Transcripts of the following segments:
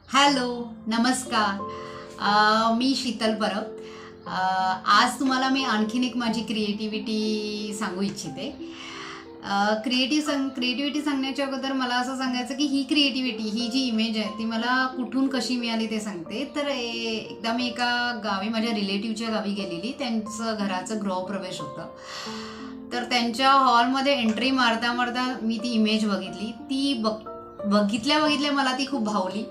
Hello, नमस्कार. मी शीतल परब. आज तुम्हाला मी आणखीन एक माझी क्रिएटिव्हिटी सांगू इच्छिते. क्रिएटिव्हिटी सांगण्याच्या अगोदर मला असं सांगायचं की ही क्रिएटिव्हिटी, ही जी इमेज आहे ती मला कुठून कशी मिळाली ते सांगते. तर एकदा मी एका गावी, माझ्या रिलेटिव्हच्या गावी गेलेली. त्यांचं घराचं गृहप्रवेश होतं. तर त्यांच्या हॉलमध्ये एंट्री मारता मारता मी ती इमेज बघितली. ती बघितल्या मला ती खूप भावली.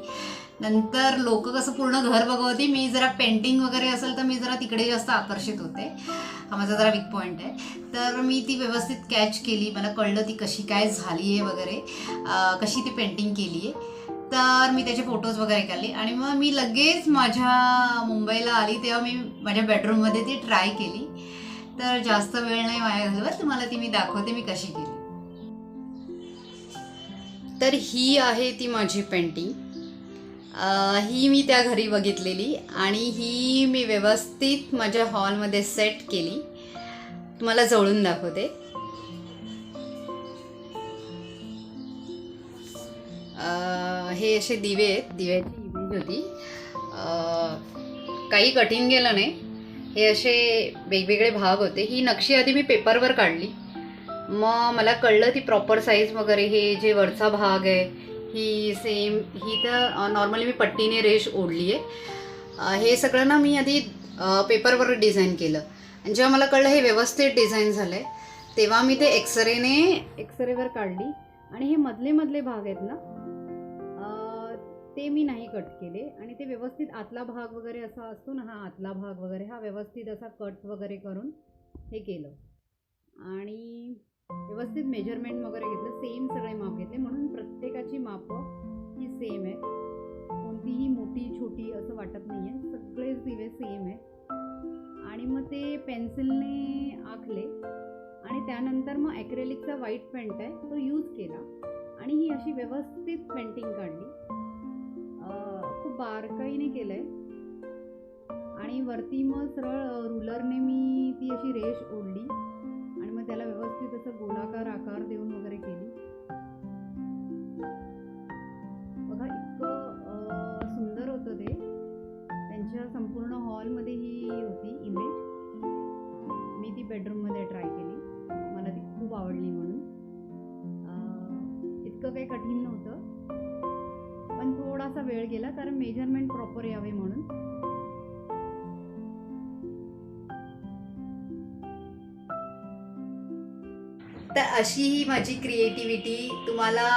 नंतर लोक कसं पूर्ण घर बघत होती. मी जरा पेंटिंग वगैरे असेल तर मी जरा तिकडे जास्त आकर्षित होते. हा माझा जरा वीक पॉईंट आहे. तर मी ती व्यवस्थित कॅच केली. मला कळलं ती कशी काय झाली आहे वगैरे, कशी ती पेंटिंग केली आहे. तर मी त्याचे फोटोज वगैरे काढले आणि मग मी लगेच माझ्या मुंबईला आली तेव्हा मी माझ्या बेडरूममध्ये ती ट्राय केली. तर जास्त वेळ नाही वाया घालवत, तुम्हाला ती मी दाखवते मी कशी केली. तर ही आहे ती माझी पेंटिंग. ही मी त्या घरी बघितलेली आणि ही मी व्यवस्थित माझ्या हॉलमध्ये सेट केली. तुम्हाला जवळून दाखवते. हे असे दिवे आहेत, दिव्याची इमेज होती. काही कठीण गेलं नाही. हे असे वेगवेगळे भाग होते. ही नक्षी आधी मी पेपरवर काढली, मग मला कळलं ती प्रॉपर साईज वगैरे. हे जे वरचा भाग आहे ही सेम, ही तर नॉर्मली मी पट्टीने रेष ओढली आहे. हे सगळं ना मी आधी पेपरवर डिझाईन केलं आणि जेव्हा मला कळलं हे व्यवस्थित डिझाईन झालं आहे तेव्हा मी ते एक्सरेवर काढली. आणि हे मधले भाग आहेत ना, ते मी नाही कट केले आणि ते व्यवस्थित आतला भाग वगैरे असा असतो ना, हा आतला भाग वगैरे हा व्यवस्थित असा कट वगैरे करून हे केलं आणि व्यवस्थित मेजरमेंट वगैरे घेतलं. सेम सगळे माप घेतले, म्हणून प्रत्येकाची मापं ही सेम आहे. कोणतीही मोठी छोटी असं वाटत नाही आहे, सगळेच दिवे सेम आहे. आणि मग ते पेन्सिलने आखले आणि त्यानंतर मग ॲक्रेलिकचा व्हाईट पेंट आहे तो यूज केला आणि ही अशी व्यवस्थित पेंटिंग काढली. खूप बारकाईने केलं आहे आणि वरती मग सरळ रुलरने मी ती अशी रेष ओढली आणि मग त्याला व्यवस्थित असं गोलाकार आकार देऊन वगैरे केली. बघा, इतकं सुंदर होतं ते. त्यांच्या संपूर्ण हॉलमध्ये ही होती इमेज. मी ती बेडरूममध्ये ट्राय केली, मला ती खूप आवडली म्हणून. इतकं काही कठीण नव्हतं, पण थोडासा वेळ गेला कारण मेजरमेंट प्रॉपर यावे म्हणून. तर अशी ही माझी क्रिएटिव्हिटी तुम्हाला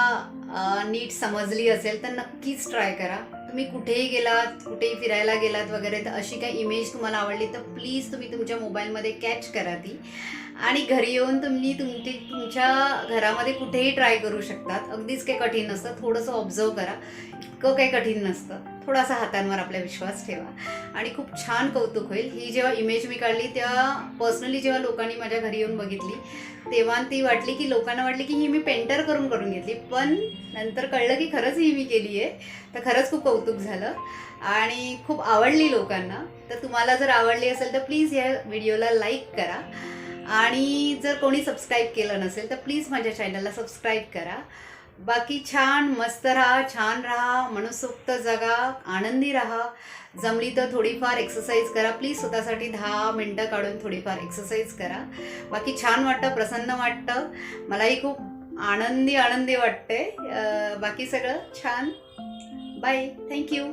नीट समजली असेल तर नक्कीच ट्राय करा. तुम्ही कुठेही गेलात, कुठेही फिरायला गेलात वगैरे, तर अशी काही इमेज तुम्हाला आवडली तर प्लीज तुम्ही तुमच्या मोबाईलमध्ये कॅच करा ती आणि घरी येऊन तुम्ही तुमच्या घरामध्ये कुठेही ट्राय करू शकतात. अगदीच काही कठीण नसतं. थोडंसं ऑब्झर्व करा, इतकं काही कठीण नसतं. थोडासा हातांवर आपला विश्वास ठेवा आणि खूप छान कौतुक होईल. ही जेव्हा इमेज मी काढली तेव्हा पर्सनली जेव्हा लोकांनी माझ्या घरी येऊन बघितली तेव्हा लोकांना वाटली की ही मी पेंटर करून घेतली, पण नंतर कळलं की खरंच ही मी केली आहे. तर खरंच खूप कौतुक झालं आणि खूप आवडली लोकांना. तर तुम्हाला जर आवडली असेल तर प्लीज या व्हिडिओला लाईक करा आणि जर कोणी सबस्क्राईब केलं नसेल तर प्लीज माझ्या चॅनलला सबस्क्राईब करा. बाकी छान मस्त राहा, छान राहा, मनसोक्त जगा, आनंदी राहा. जमली तर थोडीफार एक्सरसाइज करा प्लीज. स्वतःसाठी 10 मिनटं काढून थोडीफार एक्सरसाइज करा. बाकी छान वाटतं, प्रसन्न वाटतं. मलाही खूप आनंदी वाटते. बाकी सगळं छान. Bye, thank you.